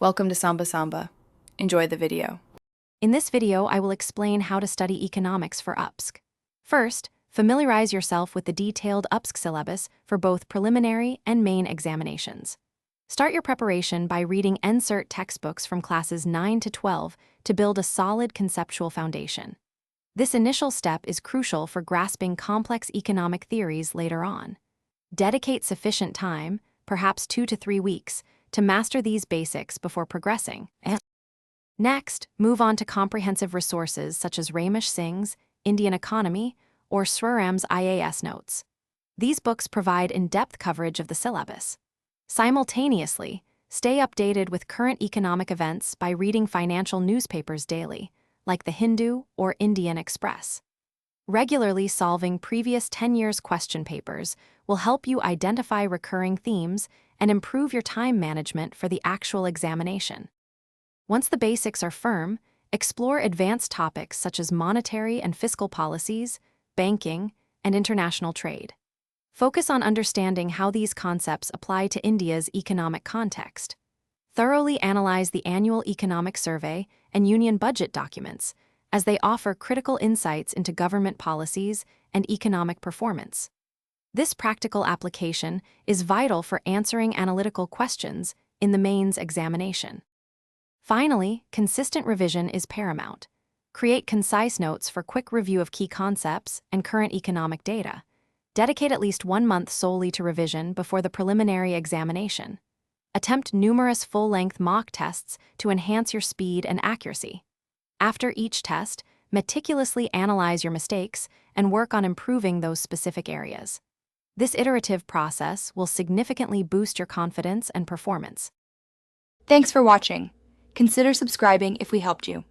Welcome to Samba Samba. Enjoy the video. In this video, I will explain how to study economics for UPSC. First, familiarize yourself with the detailed UPSC syllabus for both preliminary and main examinations. Start your preparation by reading NCERT textbooks from classes 9 to 12 to build a solid conceptual foundation. This initial step is crucial for grasping complex economic theories later on. Dedicate sufficient time, perhaps 2 to 3 weeks, to master these basics before progressing. Next, move on to comprehensive resources such as Ramesh Singh's Indian Economy or Sriram's IAS notes. These books provide in-depth coverage of the syllabus. Simultaneously, stay updated with current economic events by reading financial newspapers daily, like the Hindu or Indian Express. Regularly solving previous 10 years question papers will help you identify recurring themes and improve your time management for the actual examination. Once the basics are firm, explore advanced topics such as monetary and fiscal policies, banking, and international trade. Focus on understanding how these concepts apply to India's economic context. Thoroughly analyze the annual economic survey and union budget documents, as they offer critical insights into government policies and economic performance. This practical application is vital for answering analytical questions in the mains examination. Finally, consistent revision is paramount. Create concise notes for quick review of key concepts and current economic data. Dedicate at least 1 month solely to revision before the preliminary examination. Attempt numerous full-length mock tests to enhance your speed and accuracy. After each test, meticulously analyze your mistakes and work on improving those specific areas. This iterative process will significantly boost your confidence and performance. Thanks for watching. Consider subscribing if we helped you.